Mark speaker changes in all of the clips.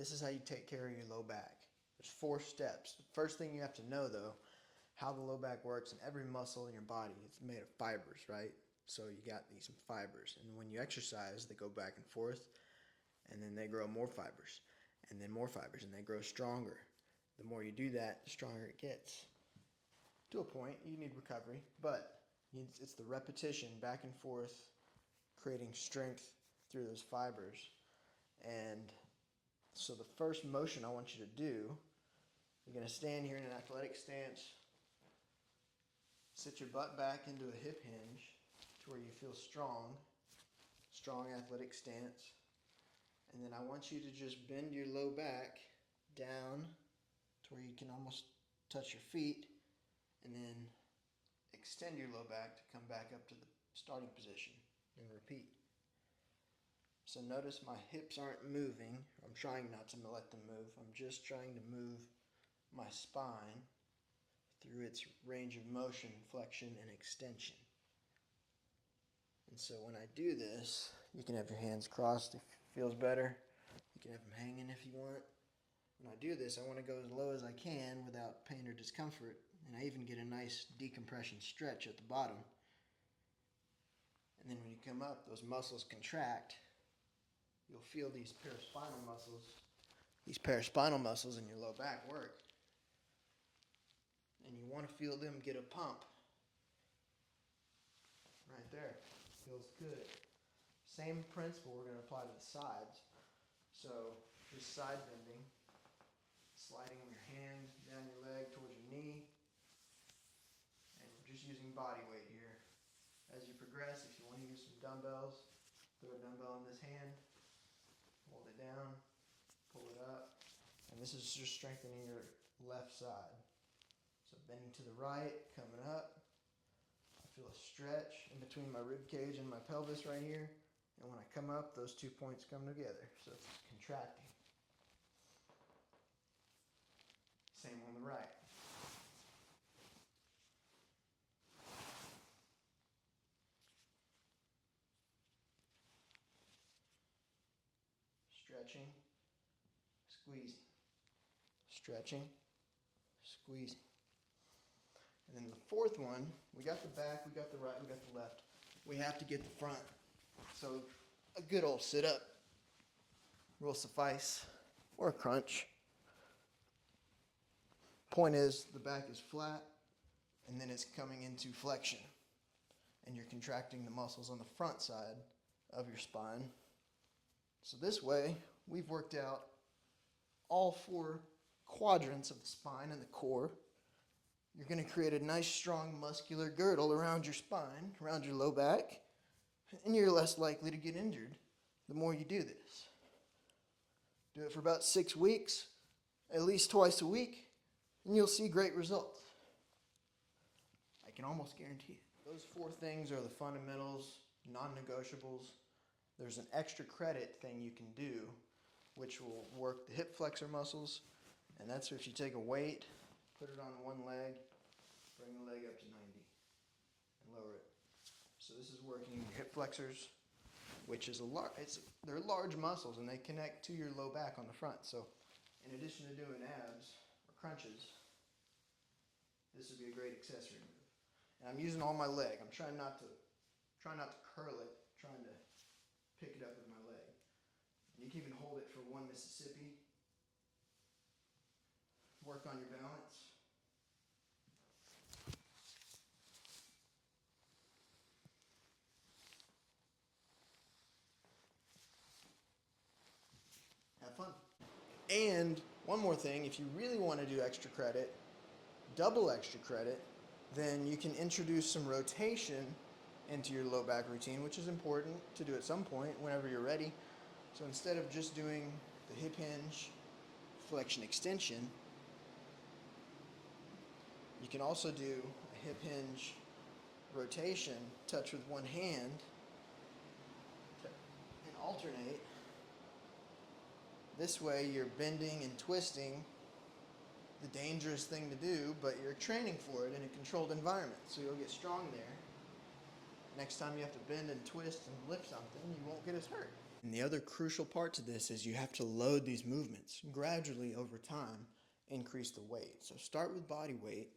Speaker 1: This is how you take care of your low back. There's 4 steps. The first thing you have to know, though, how the low back works, and every muscle in your body is made of fibers, right? So you got these fibers, and when you exercise, they go back and forth, and then they grow more fibers, and then more fibers, and they grow stronger. The more you do that, the stronger it gets. To a point, you need recovery, but it's the repetition back and forth, creating strength through those fibers. And so the first motion I want you to do, you're going to stand here in an athletic stance, sit your butt back into a hip hinge to where you feel strong athletic stance. And then I want you to just bend your low back down to where you can almost touch your feet, and then extend your low back to come back up to the starting position and repeat. So notice my hips aren't moving. I'm trying not to let them move. I'm just trying to move my spine through its range of motion, flexion, and extension. And so when I do this, you can have your hands crossed if it feels better. You can have them hanging if you want. When I do this, I want to go as low as I can without pain or discomfort, and I even get a nice decompression stretch at the bottom. And then when you come up, those muscles contract. You'll feel these paraspinal muscles in your low back work. And you want to feel them get a pump. Right there. Feels good. Same principle we're going to apply to the sides. So just side bending, sliding your hand down your leg towards your knee, and we're just using body weight here. As you progress, if you want to use some dumbbells, throw a dumbbell in this hand, hold it down, pull it up, and this is just strengthening your left side. So bending to the right, coming up. I feel a stretch in between my rib cage and my pelvis right here. And when I come up, those 2 points come together. So it's contracting. Same on the right. Stretching, squeezing. Stretching, squeezing. And then the fourth one, we got the back, we got the right, we got the left. We have to get the front. So a good old sit-up will suffice, or a crunch. Point is, the back is flat, and then it's coming into flexion. And you're contracting the muscles on the front side of your spine. So this way, we've worked out all 4 quadrants of the spine and the core. You're going to create a nice, strong, muscular girdle around your spine, around your low back, and you're less likely to get injured the more you do this. Do it for about 6 weeks, at least twice a week, and you'll see great results. I can almost guarantee it. Those 4 things are the fundamentals, non-negotiables. There's an extra credit thing you can do, which will work the hip flexor muscles, and that's if you take a weight, put it on one leg, bring the leg up to 90, and lower it. So this is working your hip flexors, which is they're large muscles, and they connect to your low back on the front. So in addition to doing abs or crunches, this would be a great accessory move. And I'm using all my leg. I'm trying not to curl it, trying to pick it up with my leg. And you can even hold it for 1 Mississippi. Work on your balance. Have fun. And one more thing, if you really want to do extra credit, double extra credit, then you can introduce some rotation into your low back routine, which is important to do at some point whenever you're ready. So instead of just doing the hip hinge, flexion, extension, you can also do a hip hinge rotation, touch with one hand, and alternate. This way you're bending and twisting, the dangerous thing to do, but you're training for it in a controlled environment, so you'll get strong there. Next time you have to bend and twist and lift something, you won't get as hurt. And the other crucial part to this is you have to load these movements gradually over time, increase the weight. So start with body weight,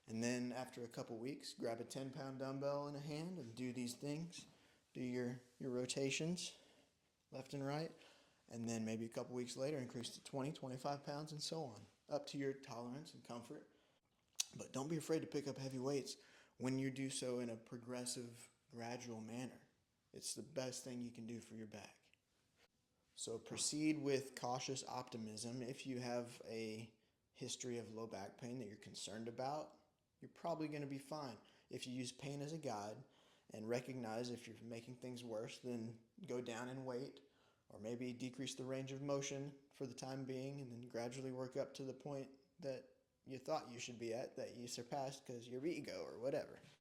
Speaker 1: and then after a couple weeks, grab a 10-pound dumbbell in a hand and do these things. Do your rotations left and right, and then maybe a couple weeks later, increase to 20, 25 pounds, and so on, up to your tolerance and comfort. But don't be afraid to pick up heavy weights when you do so in a progressive, gradual manner. It's the best thing you can do for your back. So proceed with cautious optimism. If you have a history of low back pain that you're concerned about, you're probably going to be fine. If you use pain as a guide and recognize if you're making things worse, then go down in weight, or maybe decrease the range of motion for the time being, and then gradually work up to the point that you thought you should be at, that you surpassed because your ego or whatever.